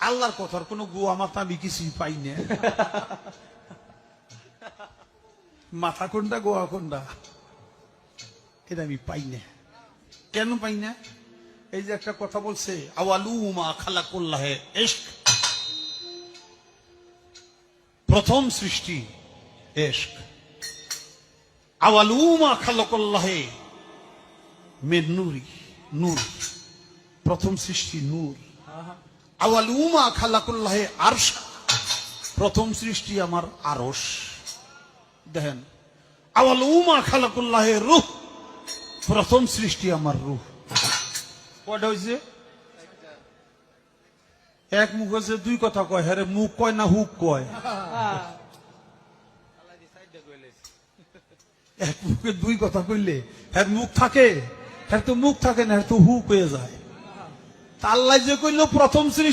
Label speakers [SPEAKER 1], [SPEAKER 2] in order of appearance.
[SPEAKER 1] আল্লাহর কথার কোন গোয়া মাথা আমি কিছুই পাই না। মাথা কোনটা গোয়া কোনটা এটা আমি পাই না। কেন পাই না? এই যে একটা কথা বলছে আওয়ালুমা খালাকুল্লাহে ইশক, প্রথম সৃষ্টি ইশক। আওয়ালুমা খালাকুল্লাহে মিন নূরি, নূর, প্রথম সৃষ্টি নূর। আওয়ালুমা খালাকুল্লাহে আরশ, প্রথম সৃষ্টি আমার আরশ। দেখেন, আওয়ালুমা খালাকুল্লাহে রূহ, প্রথম সৃষ্টি আমার রূহ। কয়টা হয়েছে? এক মুখ হয়েছে, দুই কথা কয়। হ্যাঁ, মুখ কয় না হুক কয়? এক মুখে দুই কথা কইলে হ্যাঁ মুখ থাকে, হ্যাঁ তো মুখ থাকে না, হ্যাঁ তো হুক হয়ে যায়। তা আল্লাহ যে কইল প্রথম সৃষ্টি